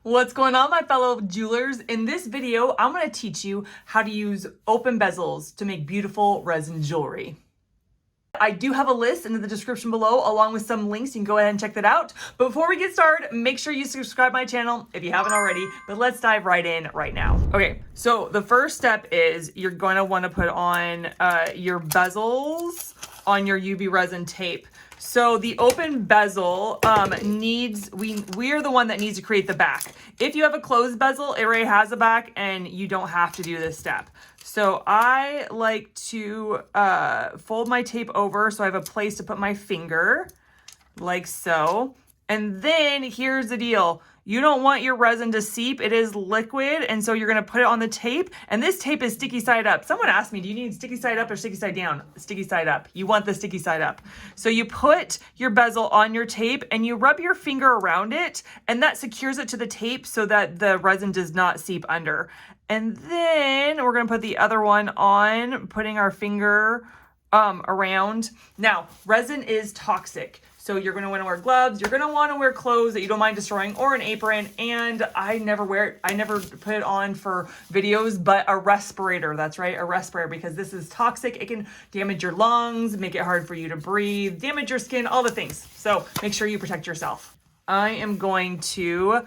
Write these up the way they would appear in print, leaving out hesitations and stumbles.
What's going on, my fellow jewelers? In this video, I'm going to teach you how to use open bezels to make beautiful resin jewelry. I do have a list in the description below along with some links. You can go ahead and check that out. But before we get started, make sure you subscribe to my channel if you haven't already. But let's dive right in right now. Okay, so the first step is you're going to want to put on your bezels on your UV resin tape. So the open bezel we're the one that needs to create the back. If you have a closed bezel, it already has a back and you don't have to do this step. So I like to fold my tape over so I have a place to put my finger, like so. And then here's the deal. You don't want your resin to seep. It is liquid, and so you're gonna put it on the tape, and this tape is sticky side up. Someone asked me, do you need sticky side up or sticky side down? Sticky side up. You want the sticky side up. So you put your bezel on your tape, and you rub your finger around it, and that secures it to the tape so that the resin does not seep under. And then we're gonna put the other one on, putting our finger around. Now, resin is toxic. So you're gonna wanna wear gloves, you're gonna wanna wear clothes that you don't mind destroying, or an apron, and I never wear it, I never put it on for videos, but a respirator, that's right, a respirator, because this is toxic. It can damage your lungs, make it hard for you to breathe, damage your skin, all the things. So make sure you protect yourself. I am going to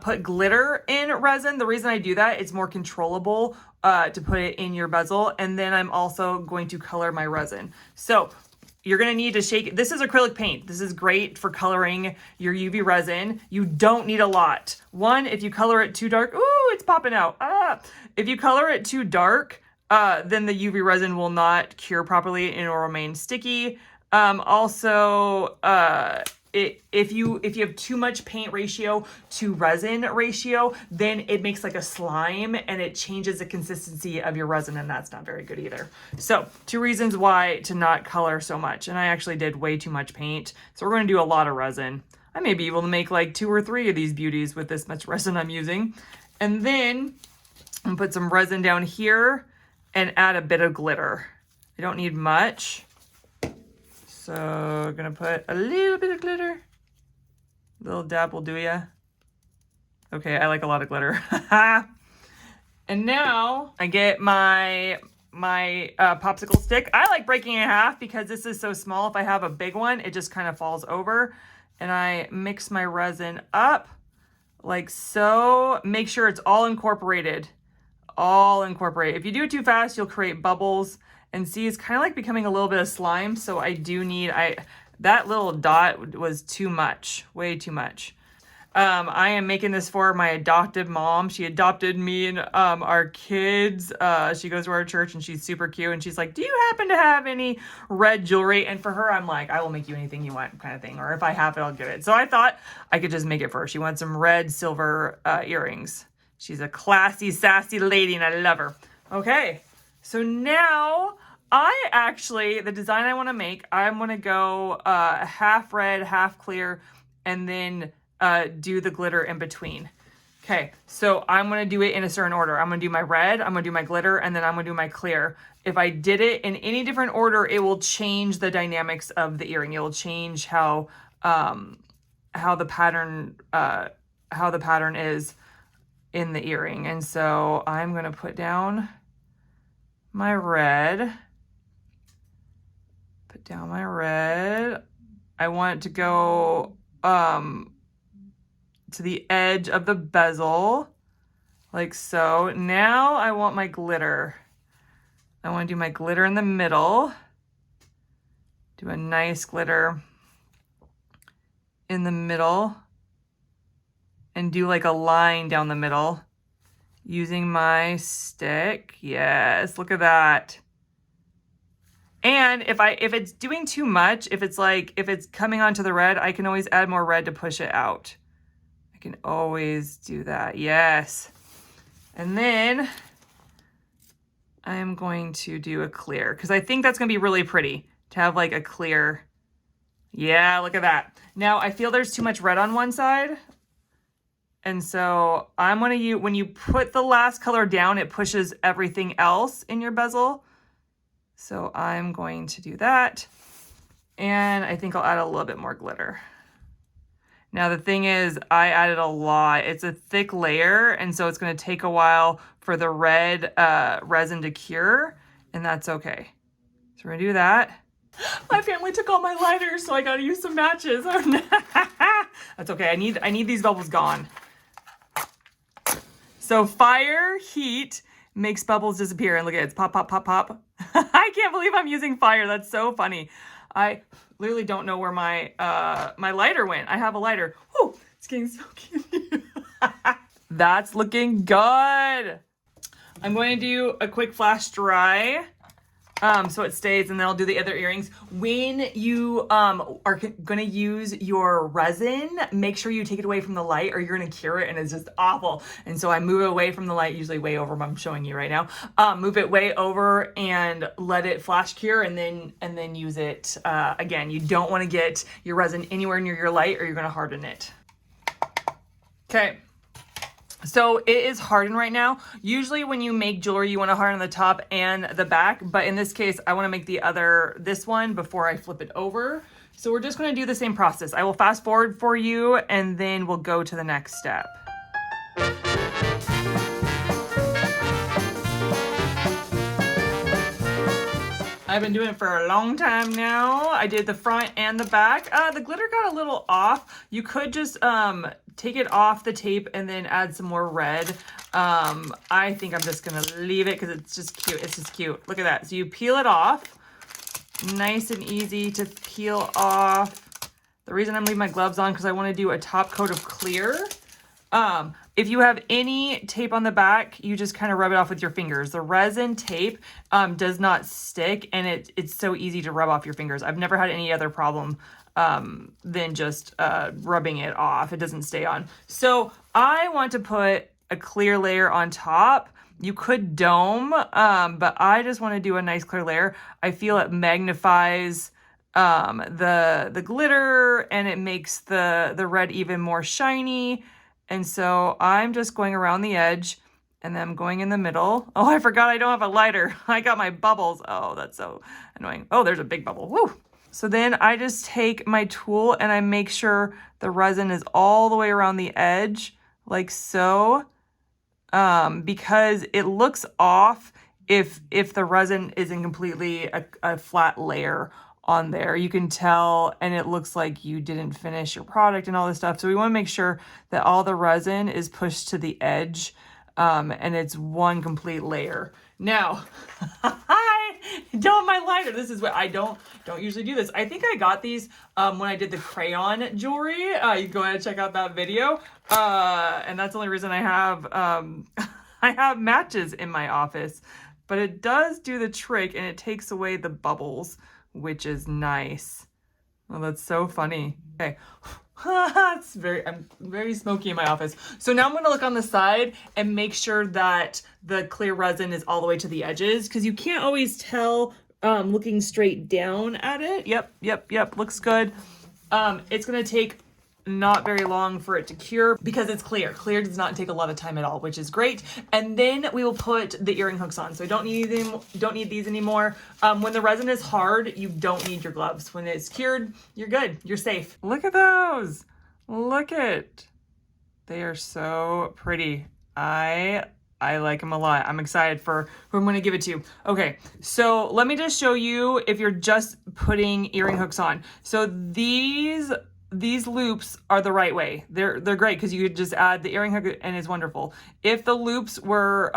put glitter in resin. The reason I do that, it's more controllable to put it in your bezel, and then I'm also going to color my resin. So you're gonna need to shake it. This is acrylic paint. This is great for coloring your UV resin. You don't need a lot. One, if you color it too dark, ooh, it's popping out. If you color it too dark, then the UV resin will not cure properly and it will remain sticky. If you have too much paint ratio to resin ratio, then it makes like a slime and it changes the consistency of your resin, and that's not very good either. So 2 reasons why to not color so much. And I actually did way too much paint. So we're going to do a lot of resin. I may be able to make like 2 or 3 of these beauties with this much resin I'm using. And then I'm gonna put some resin down here and add a bit of glitter. I don't need much. So I'm gonna put a little bit of glitter. Little dab will do ya. Okay, I like a lot of glitter. And now I get my popsicle stick. I like breaking it in half because this is so small. If I have a big one, it just kind of falls over. And I mix my resin up like so. Make sure it's all incorporated. All incorporated. If you do it too fast, you'll create bubbles. And see, it's kind of like becoming a little bit of slime. So I do need, that little dot was too much, way too much. I am making this for my adopted mom. She adopted me and our kids. She goes to our church and she's super cute. And she's like, do you happen to have any red jewelry? And for her, I'm like, I will make you anything you want kind of thing. Or if I have it, I'll give it. So I thought I could just make it for her. She wants some red silver earrings. She's a classy, sassy lady and I love her. Okay, so now the design I want to make, I'm going to go half red, half clear, and then do the glitter in between. Okay, so I'm going to do it in a certain order. I'm going to do my red, I'm going to do my glitter, and then I'm going to do my clear. If I did it in any different order, it will change the dynamics of the earring. It will change how the pattern is in the earring. And so I'm going to put down my red. Down my red. I want it to go to the edge of the bezel, like so. Now I want my glitter. I want to do my glitter in the middle. Do a nice glitter in the middle and do like a line down the middle using my stick. Yes, look at that. And if it's doing too much, if it's coming onto the red, I can always add more red to push it out. I can always do that, yes. And then I am going to do a clear because I think that's gonna be really pretty to have like a clear. Yeah, look at that. Now I feel there's too much red on one side. And so I'm gonna use, when you put the last color down, it pushes everything else in your bezel. So I'm going to do that. And I think I'll add a little bit more glitter. Now the thing is, I added a lot. It's a thick layer, and so it's gonna take a while for the red resin to cure, and that's okay. So we're gonna do that. My family took all my lighters, so I gotta use some matches. Oh, no. That's okay, I need these bubbles gone. So fire, heat, makes bubbles disappear, and look at it, it's pop, pop, pop, pop. I can't believe I'm using fire, that's so funny. I literally don't know where my my lighter went. I have a lighter. Whew, it's getting so cute. That's looking good. I'm going to do a quick flash dry so it stays, and then I'll do the other earrings. When you are going to use your resin, make sure you take it away from the light or you're going to cure it and it's just awful. And so I move it away from the light, usually way over, I'm showing you right now. Move it way over and let it flash cure, and then use it again. You don't want to get your resin anywhere near your light or you're going to harden it. Okay. So it is hardened right now. Usually when you make jewelry, you want to harden the top and the back, but in this case, I want to make this one before I flip it over. So we're just going to do the same process. I will fast forward for you, and then we'll go to the next step. I've been doing it for a long time now. I did the front and the back. The glitter got a little off. You could just take it off the tape and then add some more red. I think I'm just gonna leave it because it's just cute. It's just cute. Look at that. So you peel it off. Nice and easy to peel off. The reason I'm leaving my gloves on because I want to do a top coat of clear. If you have any tape on the back, you just kind of rub it off with your fingers. The resin tape does not stick, and it's so easy to rub off your fingers. I've never had any other problem than just rubbing it off. It doesn't stay on. So I want to put a clear layer on top. You could dome, but I just want to do a nice clear layer. I feel it magnifies the glitter, and it makes the red even more shiny. And so I'm just going around the edge, and then I'm going in the middle. Oh, I forgot I don't have a lighter. I got my bubbles. Oh, that's so annoying. Oh, there's a big bubble. Woo! So then I just take my tool and I make sure the resin is all the way around the edge, like so, because it looks off if the resin isn't completely a flat layer on there. You can tell, and it looks like you didn't finish your product and all this stuff. So we want to make sure that all the resin is pushed to the edge, and it's one complete layer. Now, I don't have my lighter. This is what I don't usually do this. I think I got these when I did the crayon jewelry. You can go ahead and check out that video. And that's the only reason I have I have matches in my office. But it does do the trick, and it takes away the bubbles, which is nice. Oh, that's so funny. Okay. I'm very smoky in my office. So now I'm going to look on the side and make sure that the clear resin is all the way to the edges, because you can't always tell looking straight down at it. Yep. Looks good. It's going to take not very long for it to cure because it's clear. Clear does not take a lot of time at all, which is great. And then we will put the earring hooks on. So don't need these anymore. When the resin is hard, you don't need your gloves. When it's cured, you're good. You're safe. Look at those. Look it. They are so pretty. I like them a lot. I'm excited for who I'm going to give it to. Okay, so let me just show you if you're just putting earring hooks on. So these loops are the right way. They're great because you could just add the earring hook and it's wonderful. If the loops were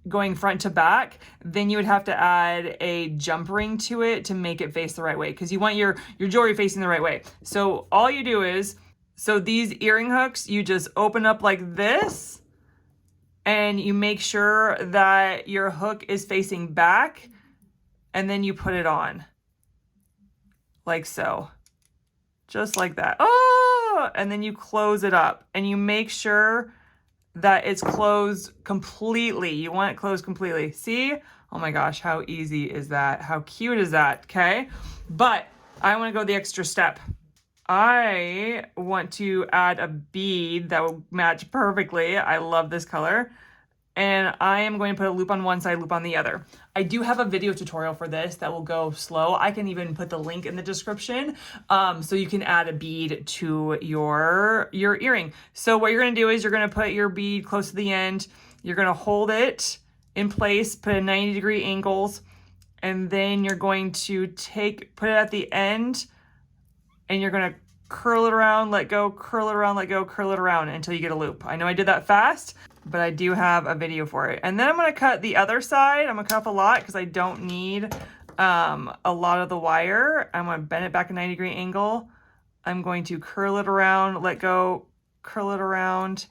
going front to back, then you would have to add a jump ring to it to make it face the right way, because you want your jewelry facing the right way. So all you do is, so these earring hooks, you just open up like this, and you make sure that your hook is facing back, and then you put it on like so. Just like that. Oh, and then you close it up, and you make sure that it's closed completely. You want it closed completely. See? Oh my gosh, how easy is that? How cute is that? Okay. But I want to go the extra step. I want to add a bead that will match perfectly. I love this color. and I am going to put a loop on one side, loop on the other. I do have a video tutorial for this that will go slow. I can even put the link in the description, so you can add a bead to your earring. So what you're gonna do is you're gonna put your bead close to the end. You're gonna hold it in place, put a 90-degree angles, and then you're going to put it at the end, and you're gonna curl it around, let go, curl it around, let go, curl it around until you get a loop. I know I did that fast, but I do have a video for it. And then I'm gonna cut the other side. I'm gonna cut up a lot because I don't need a lot of the wire. I'm gonna bend it back a 90-degree angle. I'm going to curl it around, let go, curl it around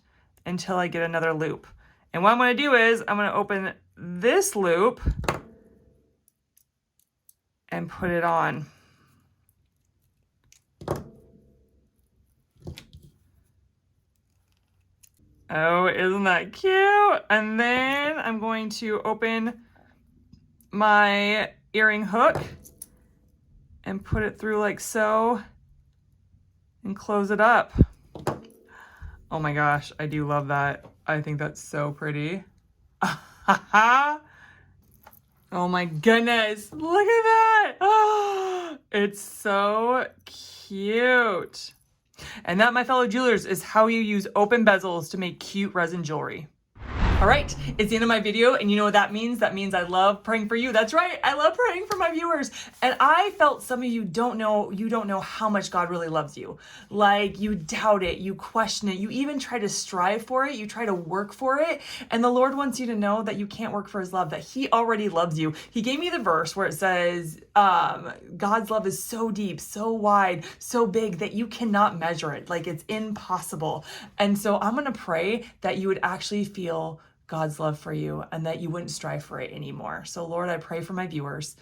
until I get another loop. And what I'm gonna do is I'm gonna open this loop and put it on. Oh, isn't that cute? And then I'm going to open my earring hook and put it through like so and close it up. Oh my gosh, I do love that. I think that's so pretty. Oh my goodness, look at that. Oh, it's so cute. And that, my fellow jewelers, is how you use open bezels to make cute resin jewelry. All right, it's the end of my video, and you know what that means? That means I love praying for you. That's right, I love praying for my viewers. And I felt some of you don't know how much God really loves you. Like, you doubt it, you question it, you even try to strive for it, you try to work for it. And the Lord wants you to know that you can't work for his love, that he already loves you. He gave me the verse where it says, God's love is so deep, so wide, so big that you cannot measure it. Like, it's impossible. And so I'm gonna pray that you would actually feel God's love for you and that you wouldn't strive for it anymore. So Lord, I pray for my viewers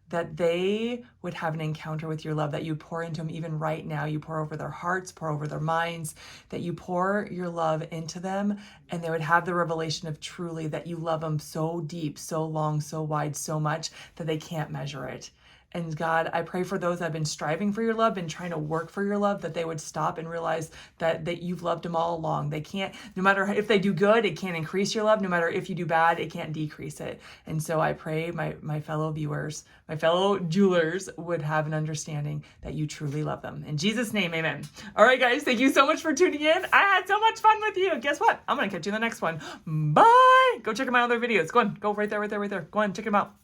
that they would have an encounter with your love, that you pour into them even right now. You pour over their hearts, pour over their minds, that you pour your love into them, and they would have the revelation of truly that you love them so deep, so long, so wide, so much that they can't measure it. And God, I pray for those that have been striving for your love, been trying to work for your love, that they would stop and realize that you've loved them all along. They can't, no matter if they do good, it can't increase your love. No matter if you do bad, it can't decrease it. And so I pray my fellow viewers, my fellow jewelers would have an understanding that you truly love them. In Jesus' name, amen. All right, guys, thank you so much for tuning in. I had so much fun with you. Guess what? I'm going to catch you in the next one. Bye. Go check out my other videos. Go on. Go right there. Go on. Check them out.